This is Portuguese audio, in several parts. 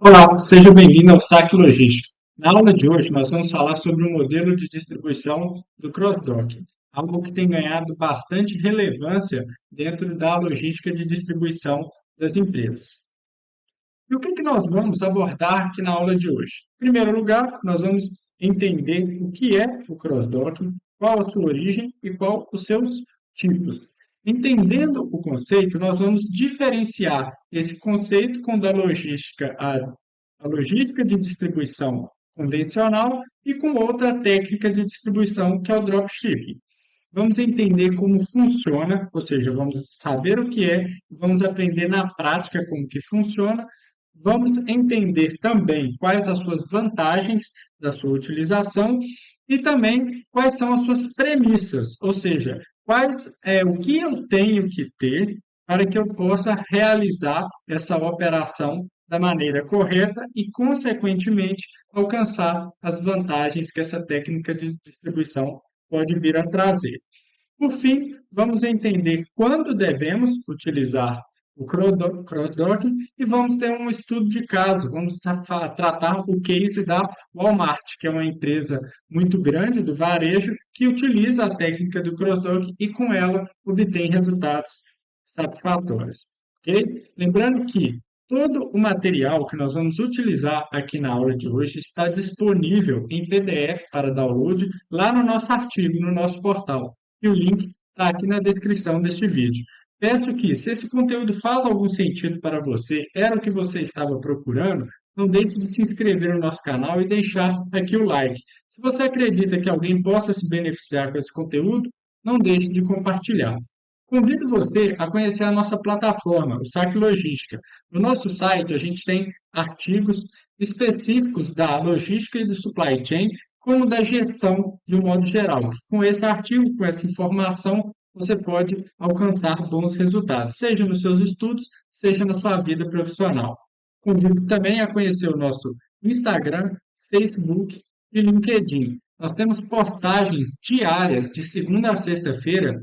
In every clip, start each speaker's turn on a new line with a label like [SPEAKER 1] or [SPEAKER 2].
[SPEAKER 1] Olá, seja bem-vindo ao Saque Logística. Na aula de hoje, nós vamos falar sobre o modelo de distribuição do cross-docking, algo que tem ganhado bastante relevância dentro da logística de distribuição das empresas. E o que nós vamos abordar aqui na aula de hoje? Em primeiro lugar, nós vamos entender o que é o cross-docking, qual a sua origem e qual os seus tipos. Entendendo o conceito, nós vamos diferenciar esse conceito com o da logística, a logística de distribuição convencional e com outra técnica de distribuição que é o dropshipping. Vamos entender como funciona, ou seja, vamos saber o que é, vamos aprender na prática como que funciona, vamos entender também quais as suas vantagens da sua utilização e também quais são as suas premissas, ou seja, o que eu tenho que ter para que eu possa realizar essa operação da maneira correta e, consequentemente, alcançar as vantagens que essa técnica de distribuição pode vir a trazer. Por fim, vamos entender quando devemos utilizar o cross-docking e vamos ter um estudo de caso. Vamos tratar o case da Walmart, que é uma empresa muito grande do varejo que utiliza a técnica do cross-docking e com ela obtém resultados satisfatórios. Ok? Lembrando que todo o material que nós vamos utilizar aqui na aula de hoje está disponível em PDF para download lá no nosso artigo, no nosso portal. E o link está aqui na descrição deste vídeo. Peço que, se esse conteúdo faz algum sentido para você, era o que você estava procurando, não deixe de se inscrever no nosso canal e deixar aqui o like. Se você acredita que alguém possa se beneficiar com esse conteúdo, não deixe de compartilhar. Convido você a conhecer a nossa plataforma, o Saque Logística. No nosso site, a gente tem artigos específicos da logística e do supply chain, como da gestão de um modo geral. Com esse artigo, com essa informação, você pode alcançar bons resultados, seja nos seus estudos, seja na sua vida profissional. Convido também a conhecer o nosso Instagram, Facebook e LinkedIn. Nós temos postagens diárias de segunda a sexta-feira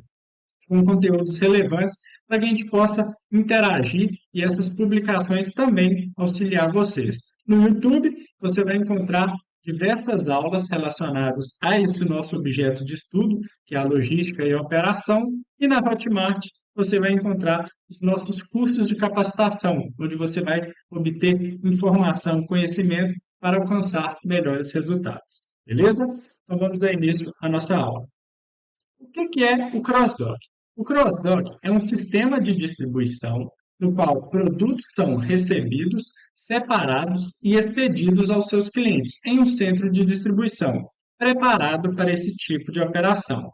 [SPEAKER 1] com conteúdos relevantes para que a gente possa interagir e essas publicações também auxiliar vocês. No YouTube, você vai encontrar diversas aulas relacionadas a esse nosso objeto de estudo, que é a logística e a operação, e na Hotmart você vai encontrar os nossos cursos de capacitação, onde você vai obter informação, conhecimento para alcançar melhores resultados. Beleza? Então vamos dar início à nossa aula. O que é o cross-dock? O cross-dock é um sistema de distribuição no qual produtos são recebidos, separados e expedidos aos seus clientes em um centro de distribuição, preparado para esse tipo de operação.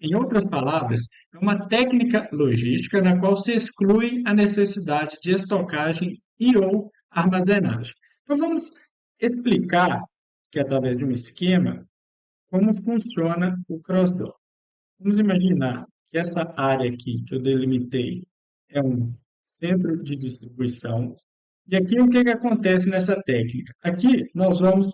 [SPEAKER 1] Em outras palavras, é uma técnica logística na qual se exclui a necessidade de estocagem e ou armazenagem. Então vamos explicar, que é através de um esquema, como funciona o cross-dock. Vamos imaginar que essa área aqui que eu delimitei é um centro de distribuição. E aqui o que acontece nessa técnica? Aqui nós vamos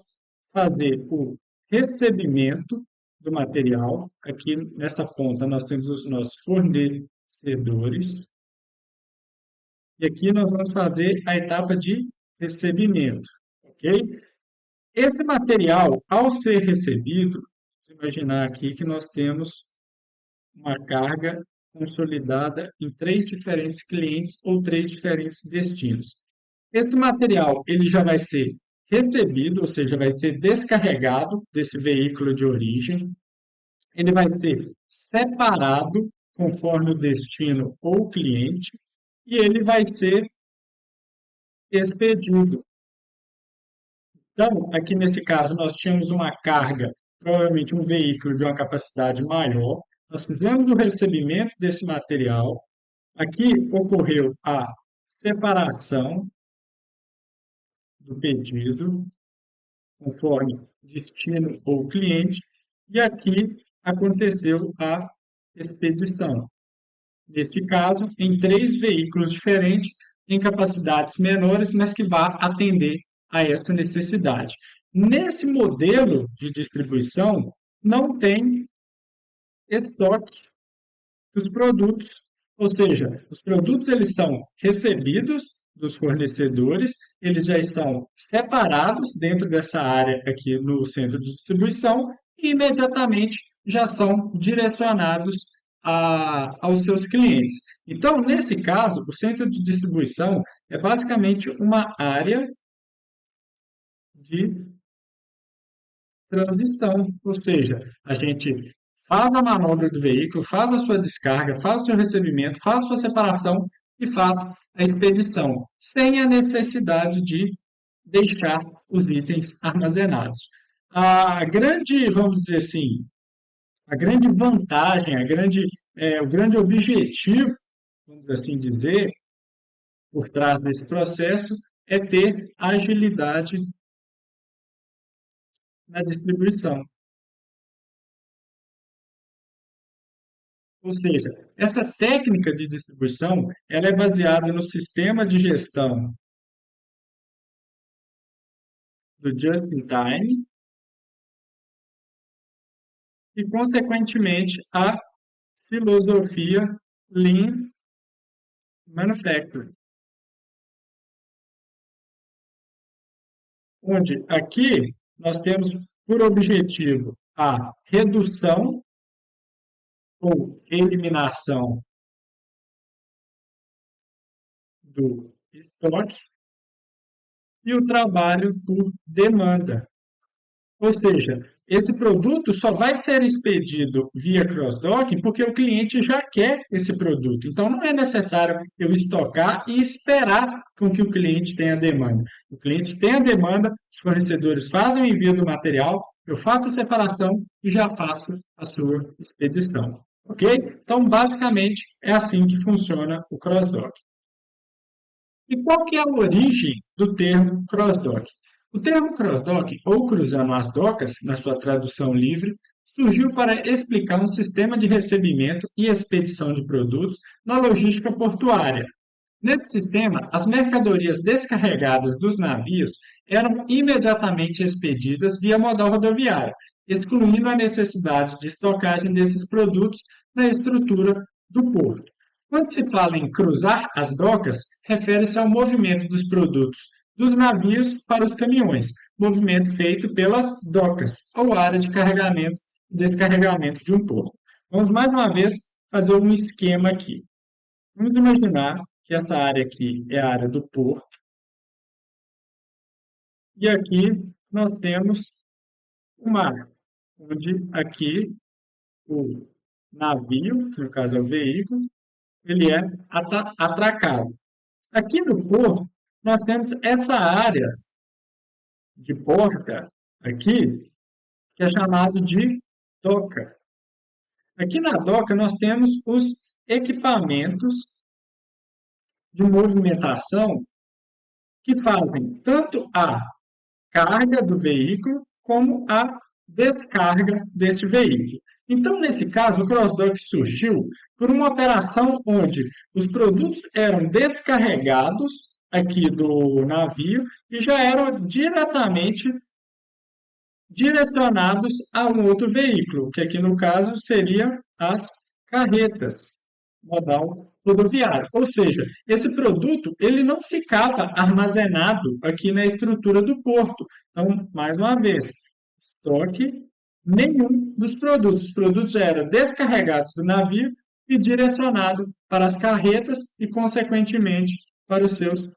[SPEAKER 1] fazer o recebimento do material. Aqui nessa ponta nós temos os nossos fornecedores. E aqui nós vamos fazer a etapa de recebimento. Ok? Esse material, ao ser recebido, vamos imaginar aqui que nós temos uma carga consolidada em três diferentes clientes ou três diferentes destinos. Esse material ele já vai ser recebido, ou seja, vai ser descarregado desse veículo de origem, ele vai ser separado conforme o destino ou cliente e ele vai ser expedido. Então, aqui nesse caso, nós tínhamos uma carga, provavelmente um veículo de uma capacidade maior. Nós fizemos o recebimento desse material. Aqui ocorreu a separação do pedido, conforme destino ou cliente, e aqui aconteceu a expedição. Neste caso, em três veículos diferentes, em capacidades menores, mas que vá atender a essa necessidade. Nesse modelo de distribuição, não tem estoque dos produtos, ou seja, os produtos eles são recebidos dos fornecedores, eles já estão separados dentro dessa área aqui no centro de distribuição e imediatamente já são direcionados aos seus clientes. Então, nesse caso, o centro de distribuição é basicamente uma área de transição, ou seja, a gente faz a manobra do veículo, faz a sua descarga, faz o seu recebimento, faz a sua separação e faz a expedição, sem a necessidade de deixar os itens armazenados. A grande, vamos dizer assim, a grande vantagem, o grande objetivo, vamos assim dizer, por trás desse processo é ter agilidade na distribuição. Ou seja, essa técnica de distribuição, ela é baseada no sistema de gestão do just-in-time e, consequentemente, a filosofia Lean Manufacturing, onde aqui nós temos por objetivo a redução ou eliminação do estoque e o trabalho por demanda. Ou seja, esse produto só vai ser expedido via cross-docking porque o cliente já quer esse produto. Então, não é necessário eu estocar e esperar com que o cliente tenha demanda. O cliente tem a demanda, os fornecedores fazem o envio do material, eu faço a separação e já faço a sua expedição. Ok? Então, basicamente, é assim que funciona o cross-dock. E qual que é a origem do termo cross-dock? O termo cross-dock, ou cruzando as docas, na sua tradução livre, surgiu para explicar um sistema de recebimento e expedição de produtos na logística portuária. Nesse sistema, as mercadorias descarregadas dos navios eram imediatamente expedidas via modal rodoviário, excluindo a necessidade de estocagem desses produtos na estrutura do porto. Quando se fala em cruzar as docas, refere-se ao movimento dos produtos dos navios para os caminhões, movimento feito pelas docas, ou área de carregamento e descarregamento de um porto. Vamos mais uma vez fazer um esquema aqui. Vamos imaginar que essa área aqui é a área do porto, e aqui nós temos o mar, onde aqui o navio, que no caso é o veículo, ele é atracado. Aqui no porto, nós temos essa área de porta aqui, que é chamado de doca. Aqui na doca nós temos os equipamentos de movimentação que fazem tanto a carga do veículo como a descarga desse veículo. Então, nesse caso, o cross-dock surgiu por uma operação onde os produtos eram descarregados aqui do navio e já eram diretamente direcionados a um outro veículo, que aqui no caso seria as carretas modal rodoviário. Ou seja, esse produto ele não ficava armazenado aqui na estrutura do porto. Então, mais uma vez, estoque nenhum dos produtos. Os produtos eram descarregados do navio e direcionados para as carretas e, consequentemente, para os seus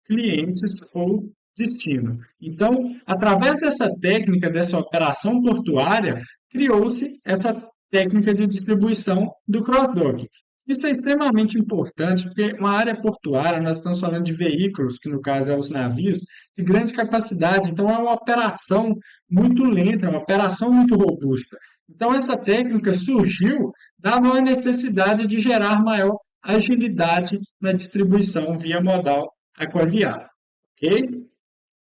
[SPEAKER 1] clientes ou destino. Então, através dessa técnica, dessa operação portuária, criou-se essa técnica de distribuição do cross-dock. Isso é extremamente importante, porque uma área portuária, nós estamos falando de veículos, que no caso é os navios, de grande capacidade, então é uma operação muito lenta, é uma operação muito robusta. Então, essa técnica surgiu dada a necessidade de gerar maior agilidade na distribuição via modal aquaviário. Ok?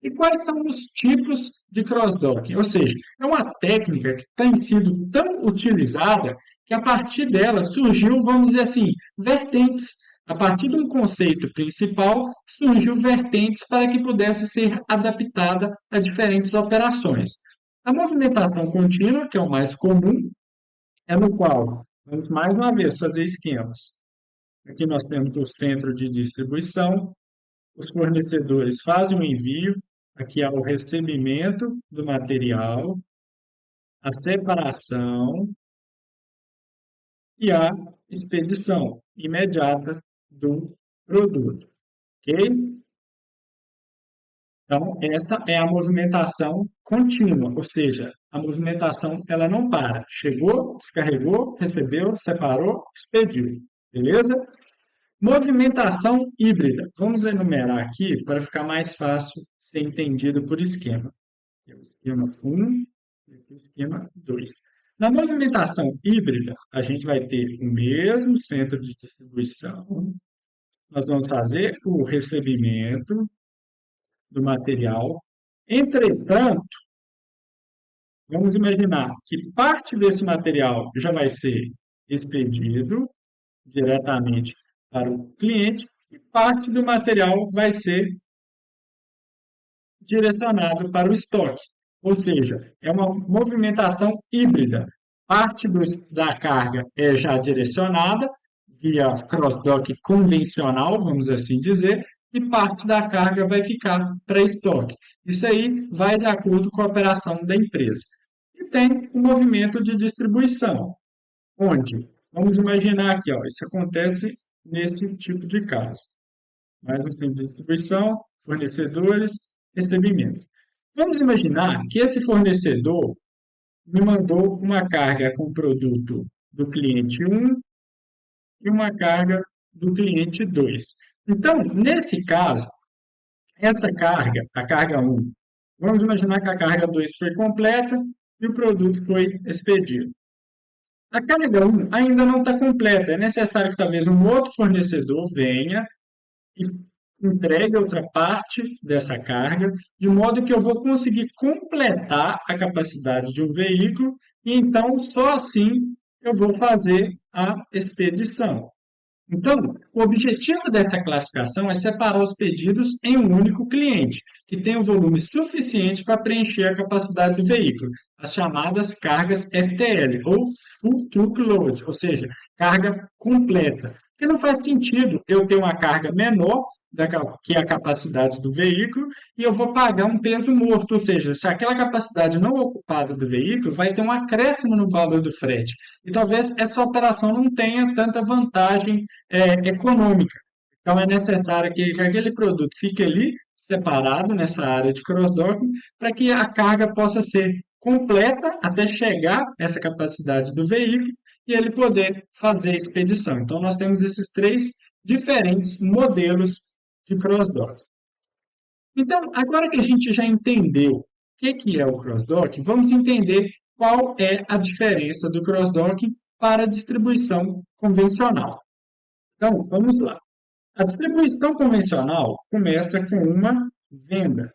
[SPEAKER 1] E quais são os tipos de cross-docking? Ou seja, é uma técnica que tem sido tão utilizada que a partir dela surgiu, vamos dizer assim, vertentes. A partir de um conceito principal, surgiu vertentes para que pudesse ser adaptada a diferentes operações. A movimentação contínua, que é o mais comum, é no qual, vamos mais uma vez fazer esquemas. Aqui nós temos o centro de distribuição, os fornecedores fazem o envio, aqui há o recebimento do material, a separação e a expedição imediata do produto, ok? Então, essa é a movimentação contínua, ou seja, a movimentação ela não para. Chegou, descarregou, recebeu, separou, expediu. Beleza? Movimentação híbrida. Vamos enumerar aqui para ficar mais fácil ser entendido por esquema. Aqui é o esquema 1 e aqui é o esquema 2. Na movimentação híbrida, a gente vai ter o mesmo centro de distribuição. Nós vamos fazer o recebimento do material. Entretanto, vamos imaginar que parte desse material já vai ser expedido diretamente para o cliente e parte do material vai ser direcionado para o estoque. Ou seja, é uma movimentação híbrida. Parte da carga é já direcionada via cross-dock convencional, vamos assim dizer, e parte da carga vai ficar para estoque. Isso aí vai de acordo com a operação da empresa. E tem o movimento de distribuição, onde, vamos imaginar aqui, ó, isso acontece nesse tipo de caso. Mais um centro de distribuição, fornecedores, recebimento. Vamos imaginar que esse fornecedor me mandou uma carga com produto do cliente 1 e uma carga do cliente 2. Então, nesse caso, essa carga, a carga 1, vamos imaginar que a carga 2 foi completa e o produto foi expedido. A carga 1 ainda não está completa, é necessário que talvez um outro fornecedor venha e entregue outra parte dessa carga, de modo que eu vou conseguir completar a capacidade de um veículo e então só assim eu vou fazer a expedição. Então, o objetivo dessa classificação é separar os pedidos em um único cliente, que tem o volume suficiente para preencher a capacidade do veículo, as chamadas cargas FTL, ou Full Truck Load, ou seja, carga completa. Porque não faz sentido eu ter uma carga menor que a capacidade do veículo e eu vou pagar um peso morto, ou seja, se aquela capacidade não ocupada do veículo, vai ter um acréscimo no valor do frete. E talvez essa operação não tenha tanta vantagem econômica. Então, é necessário que aquele produto fique ali, separado nessa área de cross-docking, para que a carga possa ser completa até chegar essa capacidade do veículo e ele poder fazer a expedição. Então, nós temos esses três diferentes modelos de cross-dock. Então, agora que a gente já entendeu o que é o cross-dock, vamos entender qual é a diferença do cross-dock para a distribuição convencional. Então, vamos lá. A distribuição convencional começa com uma venda.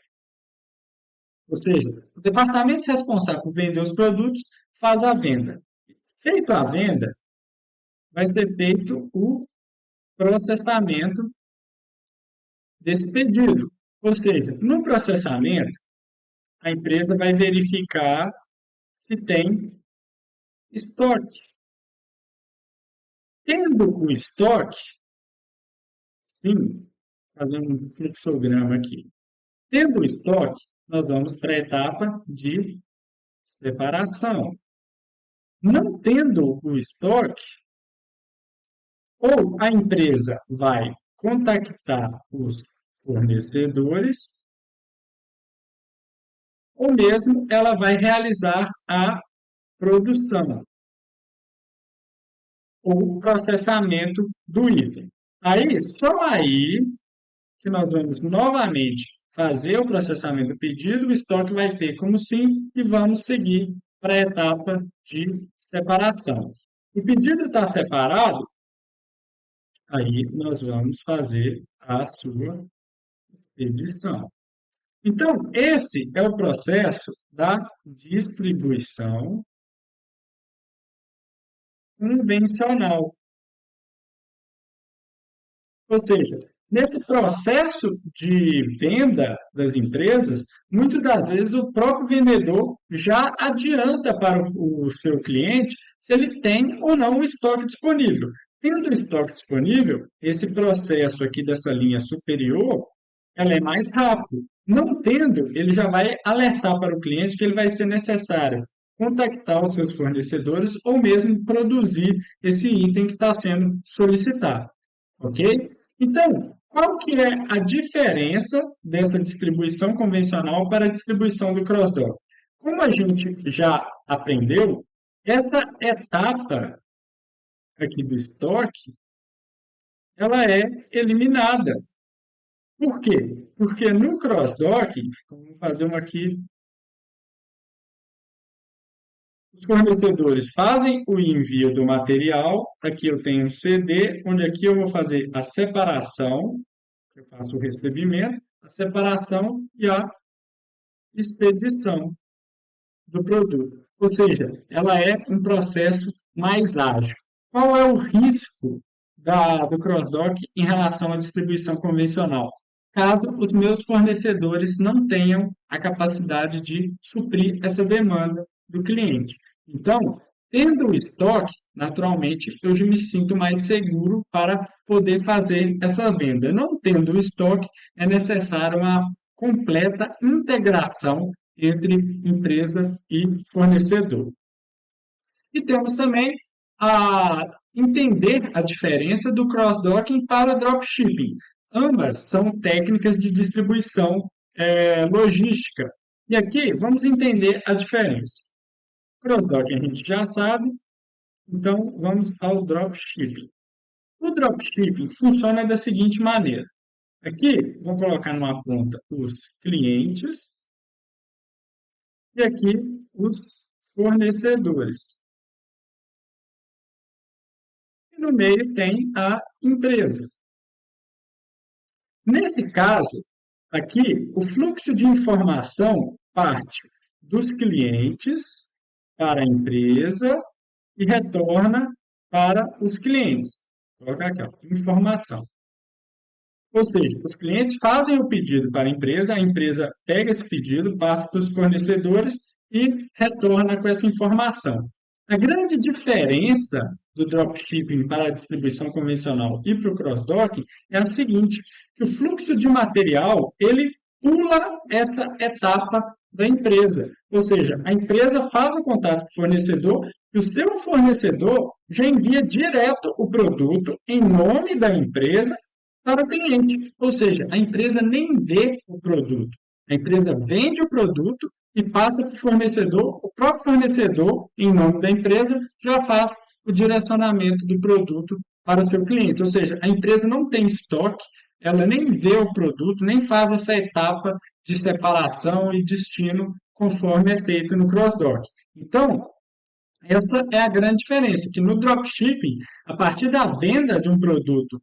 [SPEAKER 1] Ou seja, o departamento responsável por vender os produtos faz a venda. Feito a venda, vai ser feito o processamento desse pedido. Ou seja, no processamento, a empresa vai verificar se tem estoque. Tendo o estoque, sim, fazer um fluxograma aqui. Tendo o estoque, nós vamos para a etapa de separação. Não tendo o estoque, ou a empresa vai contactar os fornecedores, ou mesmo ela vai realizar a produção ou processamento do item. Aí, só aí que nós vamos novamente fazer o processamento do pedido, o estoque vai ter como sim e vamos seguir para a etapa de separação. O pedido está separado, aí nós vamos fazer a sua expedição. Então, esse é o processo da distribuição convencional. Ou seja, nesse processo de venda das empresas, muitas das vezes o próprio vendedor já adianta para o seu cliente se ele tem ou não o estoque disponível. Tendo o estoque disponível, esse processo aqui dessa linha superior ela é mais rápida. Não tendo, ele já vai alertar para o cliente que ele vai ser necessário contactar os seus fornecedores ou mesmo produzir esse item que está sendo solicitado, ok? Então, qual que é a diferença dessa distribuição convencional para a distribuição do cross-dock? Como a gente já aprendeu, essa etapa aqui do estoque, ela é eliminada. Por quê? Porque no cross-docking, vamos fazer uma aqui, os fornecedores fazem o envio do material, aqui eu tenho um CD, onde aqui eu vou fazer a separação, eu faço o recebimento, a separação e a expedição do produto. Ou seja, ela é um processo mais ágil. Qual é o risco do cross-dock em relação à distribuição convencional? Caso os meus fornecedores não tenham a capacidade de suprir essa demanda do cliente. Então, tendo o estoque, naturalmente, eu já me sinto mais seguro para poder fazer essa venda. Não tendo o estoque, é necessário uma completa integração entre empresa e fornecedor. E temos também a entender a diferença do cross-docking para o dropshipping. Ambas são técnicas de distribuição logística. E aqui vamos entender a diferença. Cross-docking a gente já sabe, então vamos ao dropshipping. O dropshipping funciona da seguinte maneira. Aqui, vou colocar numa ponta os clientes e aqui os fornecedores. E no meio tem a empresa. Nesse caso, aqui, o fluxo de informação parte dos clientes para a empresa e retorna para os clientes. Vou colocar aqui, ó, informação. Ou seja, os clientes fazem o pedido para a empresa pega esse pedido, passa para os fornecedores e retorna com essa informação. A grande diferença do dropshipping para a distribuição convencional e para o cross-docking é a seguinte, que o fluxo de material, ele pula essa etapa da empresa. Ou seja, a empresa faz o contato com o fornecedor e o seu fornecedor já envia direto o produto em nome da empresa para o cliente. Ou seja, a empresa nem vê o produto. A empresa vende o produto e passa para o fornecedor. O próprio fornecedor, em nome da empresa, já faz o direcionamento do produto para o seu cliente. Ou seja, a empresa não tem estoque, ela nem vê o produto, nem faz essa etapa de separação e destino conforme é feito no cross-dock. Então, essa é a grande diferença, que no dropshipping, a partir da venda de um produto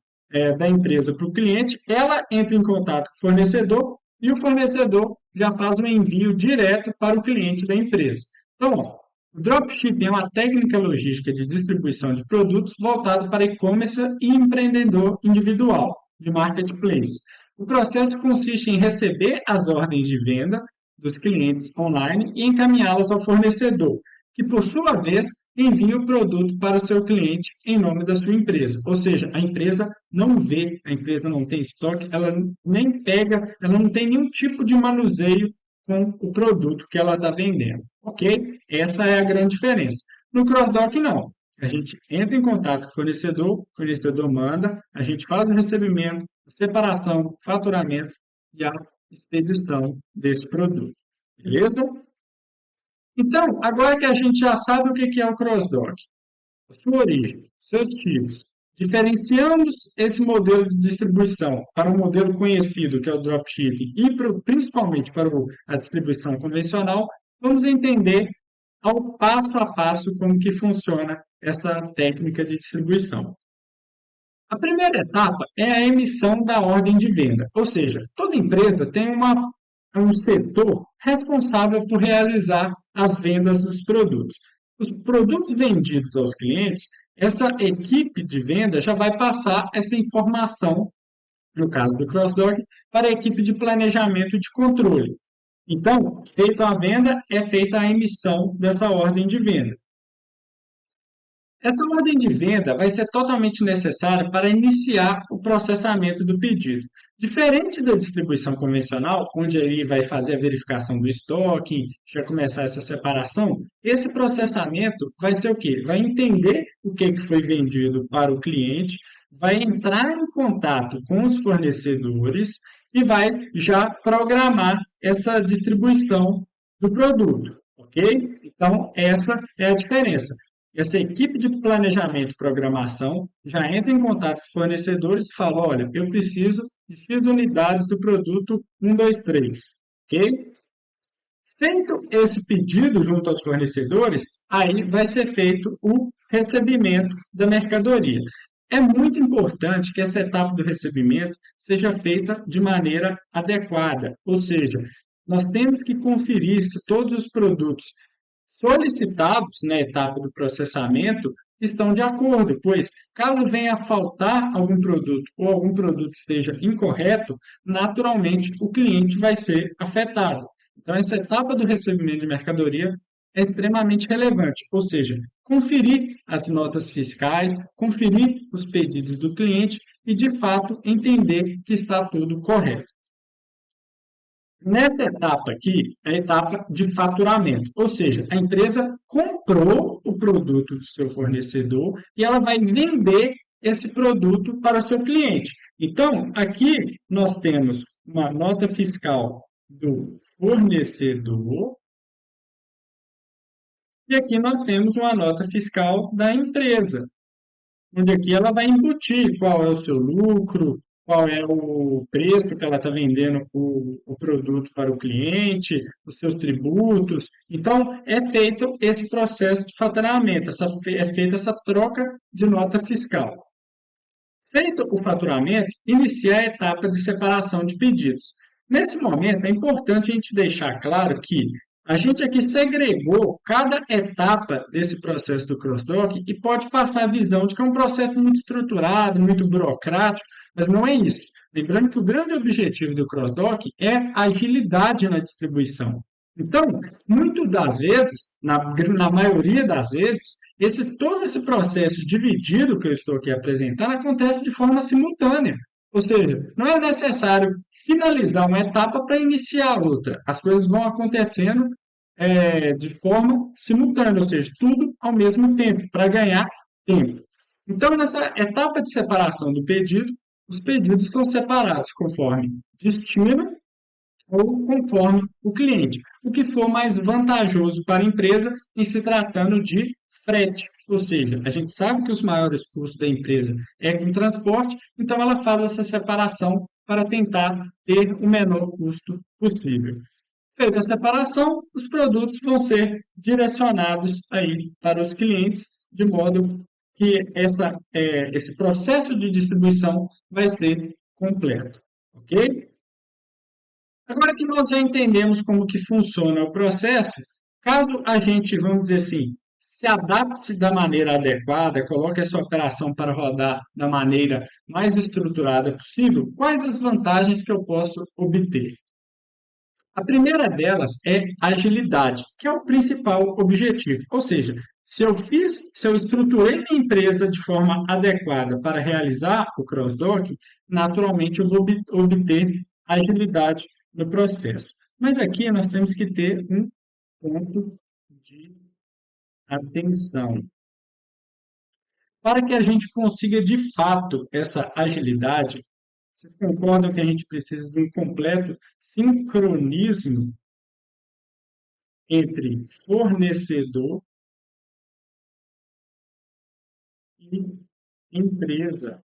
[SPEAKER 1] da empresa para o cliente, ela entra em contato com o fornecedor e o fornecedor já faz um envio direto para o cliente da empresa. Então, ó, o dropshipping é uma técnica logística de distribuição de produtos voltado para e-commerce e empreendedor individual, de marketplace. O processo consiste em receber as ordens de venda dos clientes online e encaminhá-las ao fornecedor, que, por sua vez, envia o produto para o seu cliente em nome da sua empresa. Ou seja, a empresa não vê, a empresa não tem estoque, ela nem pega, ela não tem nenhum tipo de manuseio com o produto que ela está vendendo. Ok? Essa é a grande diferença. No cross-dock, não. A gente entra em contato com o fornecedor manda, a gente faz o recebimento, a separação, faturamento e a expedição desse produto. Beleza? Então, agora que a gente já sabe o que é o cross-dock, a sua origem, seus tipos, diferenciamos esse modelo de distribuição para o modelo conhecido, que é o dropshipping, e principalmente para a distribuição convencional, vamos entender ao passo a passo como que funciona essa técnica de distribuição. A primeira etapa é a emissão da ordem de venda, ou seja, toda empresa tem um setor responsável por realizar as vendas dos produtos. Os produtos vendidos aos clientes, essa equipe de venda já vai passar essa informação, no caso do cross-dock, para a equipe de planejamento e de controle. Então, feita a venda, é feita a emissão dessa ordem de venda. Essa ordem de venda vai ser totalmente necessária para iniciar o processamento do pedido. Diferente da distribuição convencional, onde ele vai fazer a verificação do estoque, já começar essa separação, esse processamento vai ser o quê? Vai entender o que foi vendido para o cliente, vai entrar em contato com os fornecedores e vai já programar essa distribuição do produto, ok? Então, essa é a diferença. Essa equipe de planejamento e programação já entra em contato com os fornecedores e fala, olha, eu preciso de X unidades do produto 1, 2, 3, ok? Feito esse pedido junto aos fornecedores, aí vai ser feito o recebimento da mercadoria. É muito importante que essa etapa do recebimento seja feita de maneira adequada, ou seja, nós temos que conferir se todos os produtos solicitados na etapa do processamento estão de acordo, pois caso venha a faltar algum produto ou algum produto esteja incorreto, naturalmente o cliente vai ser afetado. Então, essa etapa do recebimento de mercadoria é extremamente relevante, ou seja, conferir as notas fiscais, conferir os pedidos do cliente e, de fato, entender que está tudo correto. Nessa etapa aqui, é a etapa de faturamento, ou seja, a empresa comprou o produto do seu fornecedor e ela vai vender esse produto para o seu cliente. Então, aqui nós temos uma nota fiscal do fornecedor e aqui nós temos uma nota fiscal da empresa, onde aqui ela vai embutir qual é o seu lucro, qual é o preço que ela está vendendo o produto para o cliente, os seus tributos. Então, é feito esse processo de faturamento, é feita essa troca de nota fiscal. Feito o faturamento, inicia a etapa de separação de pedidos. Nesse momento, é importante a gente deixar claro que a gente aqui segregou cada etapa desse processo do cross-dock e pode passar a visão de que é um processo muito estruturado, muito burocrático, mas não é isso. Lembrando que o grande objetivo do cross-dock é a agilidade na distribuição. Então, muito das vezes, na maioria das vezes, todo esse processo dividido que eu estou aqui apresentando acontece de forma simultânea. Ou seja, não é necessário finalizar uma etapa para iniciar outra. As coisas vão acontecendo de forma simultânea, ou seja, tudo ao mesmo tempo, para ganhar tempo. Então, nessa etapa de separação do pedido, os pedidos são separados conforme destino ou conforme o cliente, o que for mais vantajoso para a empresa em se tratando de frete. Ou seja, a gente sabe que os maiores custos da empresa é com transporte, então ela faz essa separação para tentar ter o menor custo possível. Feita a separação, os produtos vão ser direcionados aí para os clientes, de modo que esse processo de distribuição vai ser completo, ok? Agora que nós já entendemos como que funciona o processo, caso a gente, vamos dizer assim, se adapte da maneira adequada, coloque essa operação para rodar da maneira mais estruturada possível, quais as vantagens que eu posso obter? A primeira delas é agilidade, que é o principal objetivo. Ou seja, se eu estruturei minha empresa de forma adequada para realizar o cross-dock, naturalmente eu vou obter agilidade no processo. Mas aqui nós temos que ter um ponto de atenção. Para que a gente consiga de fato essa agilidade, vocês concordam que a gente precisa de um completo sincronismo entre fornecedor e empresa?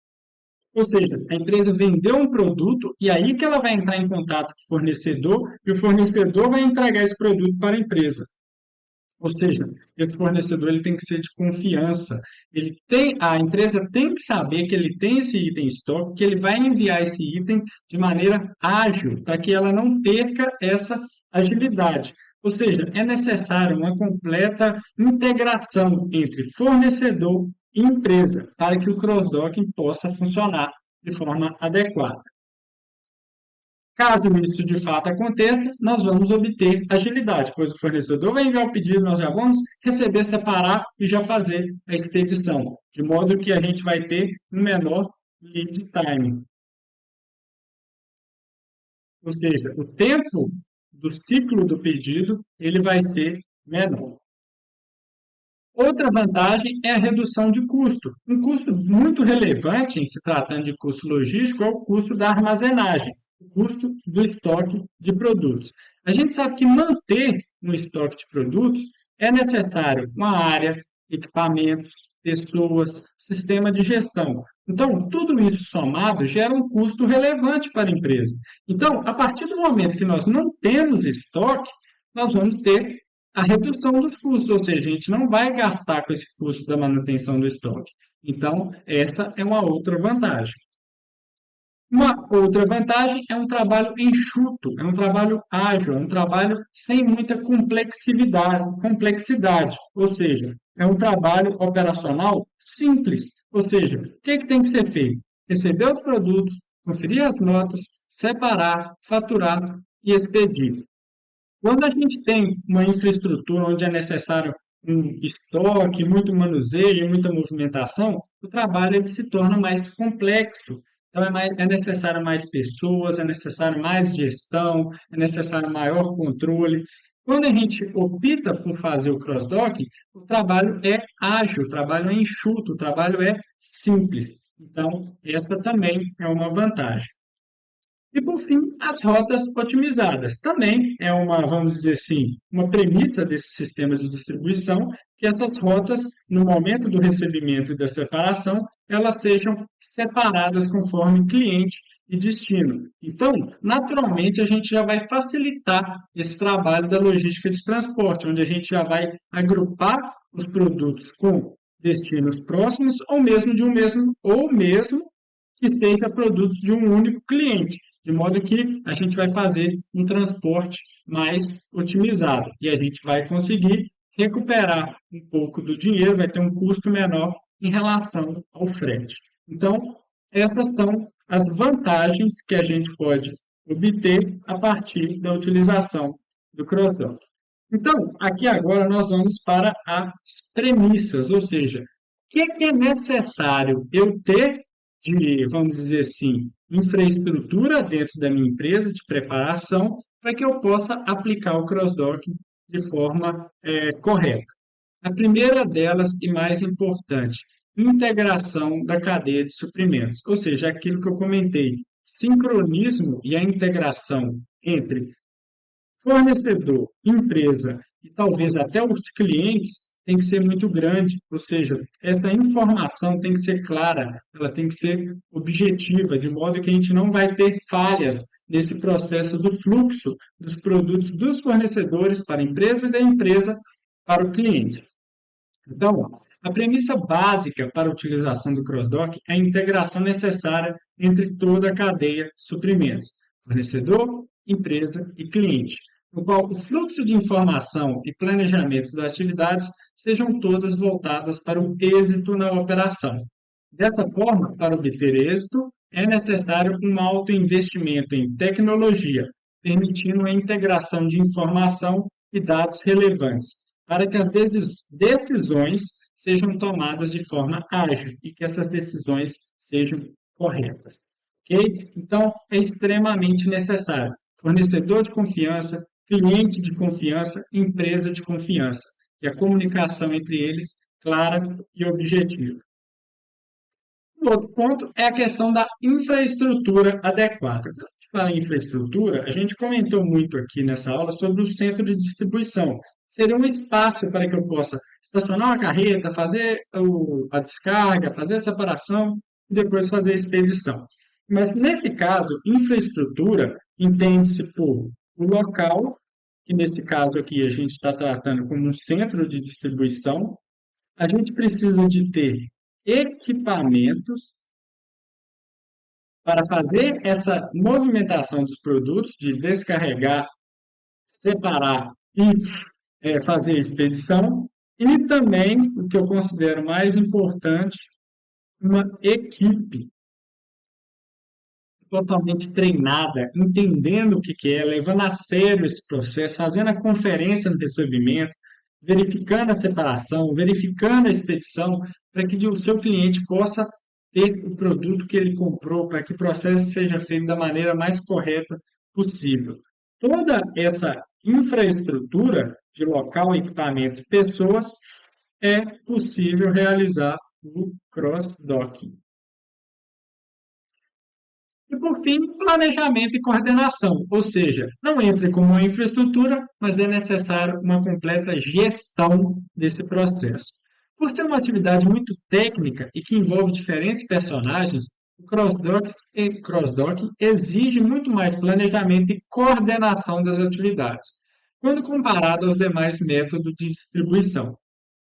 [SPEAKER 1] Ou seja, a empresa vendeu um produto e aí que ela vai entrar em contato com o fornecedor e o fornecedor vai entregar esse produto para a empresa. Ou seja, esse fornecedor ele tem que ser de confiança. A empresa tem que saber que ele tem esse item em estoque, que ele vai enviar esse item de maneira ágil, para que ela não perca essa agilidade. Ou seja, é necessário uma completa integração entre fornecedor e empresa para que o cross-docking possa funcionar de forma adequada. Caso isso de fato aconteça, nós vamos obter agilidade, pois o fornecedor vai enviar o pedido, nós já vamos receber, separar e já fazer a expedição, de modo que a gente vai ter um menor lead time, ou seja, o tempo do ciclo do pedido ele vai ser menor. Outra vantagem é a redução de custo. Um custo muito relevante em se tratando de custo logístico é o custo da armazenagem, o custo do estoque de produtos. A gente sabe que manter um estoque de produtos é necessário uma área, equipamentos, pessoas, sistema de gestão. Então, tudo isso somado gera um custo relevante para a empresa. Então, a partir do momento que nós não temos estoque, nós vamos ter a redução dos custos, ou seja, a gente não vai gastar com esse custo da manutenção do estoque. Então, essa é uma outra vantagem. Uma outra vantagem é um trabalho enxuto, é um trabalho ágil, é um trabalho sem muita complexidade, ou seja, é um trabalho operacional simples, ou seja, o que tem que ser feito? Receber os produtos, conferir as notas, separar, faturar e expedir. Quando a gente tem uma infraestrutura onde é necessário um estoque, muito manuseio, muita movimentação, o trabalho ele se torna mais complexo. Então é necessário mais pessoas, é necessário mais gestão, é necessário maior controle. Quando a gente opta por fazer o cross-docking, o trabalho é ágil, o trabalho é enxuto, o trabalho é simples. Então, essa também é uma vantagem. E, por fim, as rotas otimizadas. Também é uma, vamos dizer assim, uma premissa desse sistema de distribuição, que essas rotas, no momento do recebimento e da separação, elas sejam separadas conforme cliente e destino. Então, naturalmente, a gente já vai facilitar esse trabalho da logística de transporte, onde a gente já vai agrupar os produtos com destinos próximos ou mesmo que seja produtos de um único cliente, de modo que a gente vai fazer um transporte mais otimizado e a gente vai conseguir recuperar um pouco do dinheiro, vai ter um custo menor em relação ao frete. Então, essas são as vantagens que a gente pode obter a partir da utilização do cross-dock. Então, aqui agora nós vamos para as premissas, ou seja, o que é necessário eu ter de, vamos dizer assim, infraestrutura dentro da minha empresa de preparação para que eu possa aplicar o cross-docking de forma correta. A primeira delas e mais importante, integração da cadeia de suprimentos, ou seja, aquilo que eu comentei, sincronismo e a integração entre fornecedor, empresa e talvez até os clientes tem que ser muito grande, ou seja, essa informação tem que ser clara, ela tem que ser objetiva, de modo que a gente não vai ter falhas nesse processo do fluxo dos produtos dos fornecedores para a empresa e da empresa para o cliente. Então, a premissa básica para a utilização do cross-dock é a integração necessária entre toda a cadeia de suprimentos, fornecedor, empresa e cliente, no qual o fluxo de informação e planejamento das atividades sejam todas voltadas para o êxito na operação. Dessa forma, para obter êxito, é necessário um alto investimento em tecnologia, permitindo a integração de informação e dados relevantes, para que as decisões sejam tomadas de forma ágil e que essas decisões sejam corretas. Ok? Então, é extremamente necessário. Fornecedor de confiança, cliente de confiança, empresa de confiança. E a comunicação entre eles clara e objetiva. O outro ponto é a questão da infraestrutura adequada. Quando a gente fala em infraestrutura, a gente comentou muito aqui nessa aula sobre o centro de distribuição. Seria um espaço para que eu possa estacionar uma carreta, fazer a descarga, fazer a separação e depois fazer a expedição. Mas nesse caso, infraestrutura entende-se por o local, que nesse caso aqui a gente está tratando como um centro de distribuição. A gente precisa de ter equipamentos para fazer essa movimentação dos produtos, de descarregar, separar e fazer a expedição. E também, o que eu considero mais importante, uma equipe totalmente treinada, entendendo o que que é, levando a sério esse processo, fazendo a conferência no recebimento, verificando a separação, verificando a expedição, para que o seu cliente possa ter o produto que ele comprou, para que o processo seja feito da maneira mais correta possível. Toda essa infraestrutura de local, equipamento e pessoas é possível realizar o cross-docking. E, por fim, planejamento e coordenação, ou seja, não entra como uma infraestrutura, mas é necessário uma completa gestão desse processo. Por ser uma atividade muito técnica e que envolve diferentes personagens, o cross-docking exige muito mais planejamento e coordenação das atividades, quando comparado aos demais métodos de distribuição.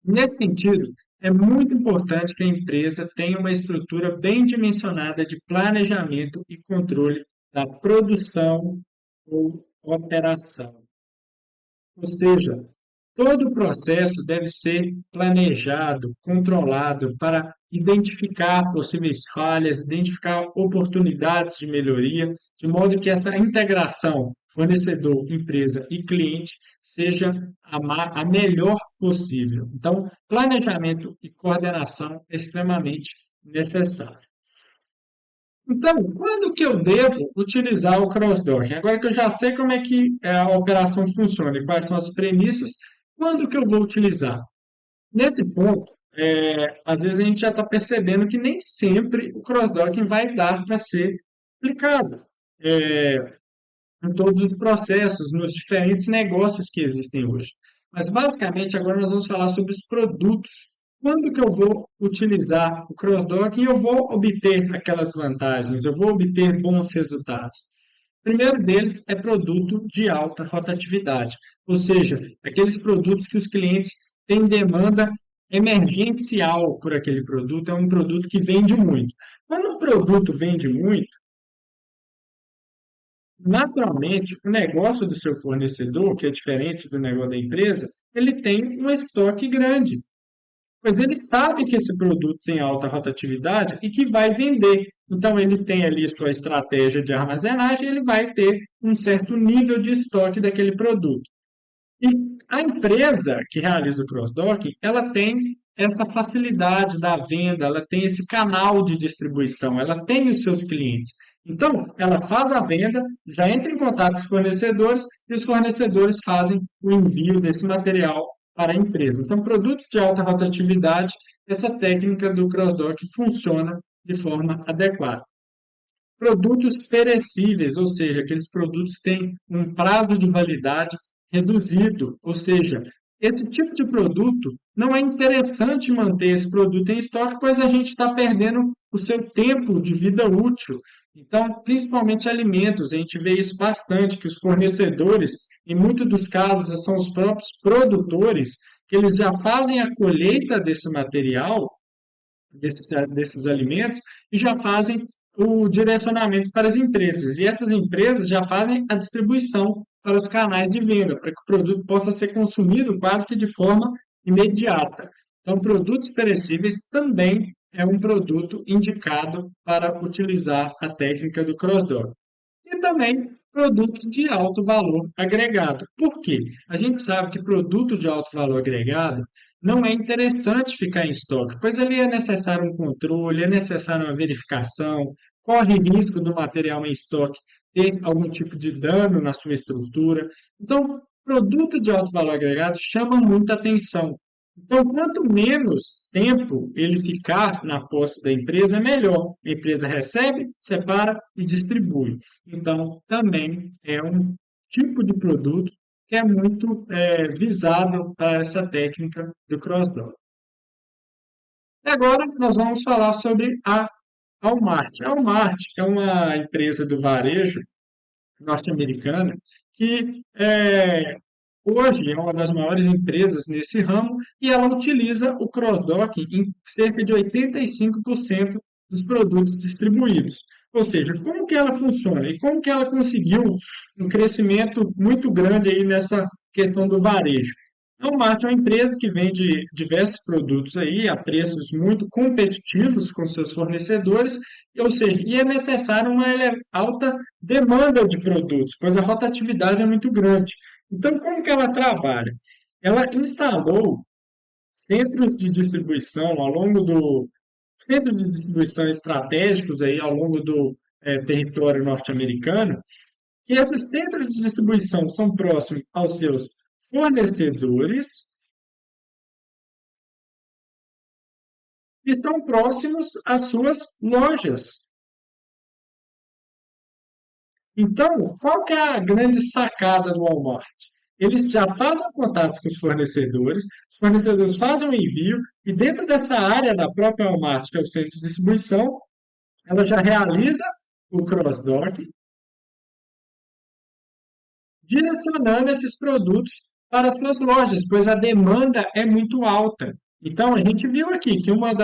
[SPEAKER 1] Nesse sentido, é muito importante que a empresa tenha uma estrutura bem dimensionada de planejamento e controle da produção ou operação. Ou seja, todo o processo deve ser planejado, controlado para identificar possíveis falhas, identificar oportunidades de melhoria, de modo que essa integração fornecedor, empresa e cliente seja a melhor possível. Então, planejamento e coordenação é extremamente necessário. Então, quando que eu devo utilizar o cross-docking? Agora que eu já sei como é que a operação funciona e quais são as premissas, quando que eu vou utilizar? Nesse ponto, às vezes a gente já está percebendo que nem sempre o cross-docking vai dar para ser aplicado em todos os processos, nos diferentes negócios que existem hoje. Mas basicamente agora nós vamos falar sobre os produtos. Quando que eu vou utilizar o cross-docking, eu vou obter aquelas vantagens, eu vou obter bons resultados. O primeiro deles é produto de alta rotatividade, ou seja, aqueles produtos que os clientes têm demanda emergencial por aquele produto, é um produto que vende muito. Quando um produto vende muito, naturalmente, o negócio do seu fornecedor, que é diferente do negócio da empresa, ele tem um estoque grande, pois ele sabe que esse produto tem alta rotatividade e que vai vender. Então, ele tem ali sua estratégia de armazenagem, ele vai ter um certo nível de estoque daquele produto. E a empresa que realiza o cross-docking, ela tem essa facilidade da venda, ela tem esse canal de distribuição, ela tem os seus clientes. Então, ela faz a venda, já entra em contato com os fornecedores e os fornecedores fazem o envio desse material para a empresa. Então, produtos de alta rotatividade, essa técnica do cross-dock funciona de forma adequada. Produtos perecíveis, ou seja, aqueles produtos que têm um prazo de validade reduzido, ou seja, esse tipo de produto não é interessante manter esse produto em estoque, pois a gente está perdendo o seu tempo de vida útil. Então, principalmente alimentos, a gente vê isso bastante, que os fornecedores, em muitos dos casos, são os próprios produtores, que eles já fazem a colheita desse material, desses alimentos, e já fazem o direcionamento para as empresas. E essas empresas já fazem a distribuição para os canais de venda, para que o produto possa ser consumido quase que de forma imediata. Então, produtos perecíveis também é um produto indicado para utilizar a técnica do cross-dock. E também produtos de alto valor agregado. Por quê? A gente sabe que produto de alto valor agregado não é interessante ficar em estoque, pois ali é necessário um controle, é necessário uma verificação, corre risco do material em estoque ter algum tipo de dano na sua estrutura. Então, produto de alto valor agregado chama muita atenção. Então, quanto menos tempo ele ficar na posse da empresa, melhor. A empresa recebe, separa e distribui. Então, também é um tipo de produto que é muito visado para essa técnica do cross-dock. Agora, nós vamos falar sobre a Walmart. A Walmart é uma empresa do varejo norte-americana que hoje é uma das maiores empresas nesse ramo e ela utiliza o cross-docking em cerca de 85% dos produtos distribuídos. Ou seja, como que ela funciona e como que ela conseguiu um crescimento muito grande aí nessa questão do varejo? A Walmart é uma empresa que vende diversos produtos aí a preços muito competitivos com seus fornecedores, ou seja, e é necessário uma alta demanda de produtos, pois a rotatividade é muito grande. Então, como que ela trabalha? Ela instalou centros de distribuição ao longo do centros de distribuição estratégicos aí ao longo do território norte-americano, que esses centros de distribuição são próximos aos seus fornecedores e estão próximos às suas lojas. Então, qual que é a grande sacada do Walmart? Eles já fazem contato com os fornecedores fazem o envio, e dentro dessa área da própria Walmart, que é o centro de distribuição, ela já realiza o cross-dock, direcionando esses produtos para as suas lojas, pois a demanda é muito alta. Então, a gente viu aqui que vamos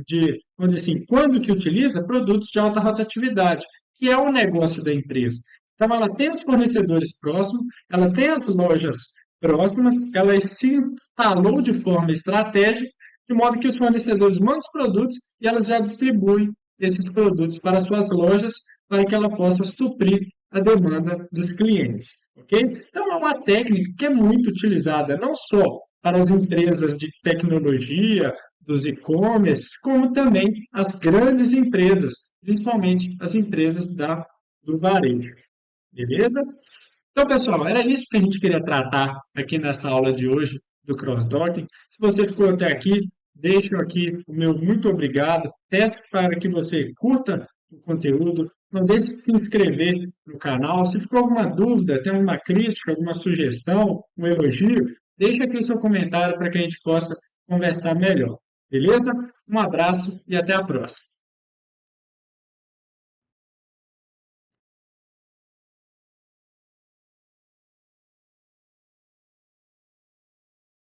[SPEAKER 1] dizer assim, quando que utiliza produtos de alta rotatividade, que é o negócio da empresa. Então, ela tem os fornecedores próximos, ela tem as lojas próximas, ela se instalou de forma estratégica, de modo que os fornecedores mandam os produtos e elas já distribuem esses produtos para as suas lojas, para que ela possa suprir a demanda dos clientes. Ok? Então, é uma técnica que é muito utilizada não só para as empresas de tecnologia, dos e-commerce, como também as grandes empresas, principalmente as empresas do varejo. Beleza? Então, pessoal, era isso que a gente queria tratar aqui nessa aula de hoje do cross-docking. Se você ficou até aqui, deixo aqui o meu muito obrigado. Peço para que você curta o conteúdo, não deixe de se inscrever no canal. Se ficou alguma dúvida, tem alguma crítica, alguma sugestão, um elogio, deixe aqui o seu comentário para que a gente possa conversar melhor. Beleza? Um abraço e até a próxima.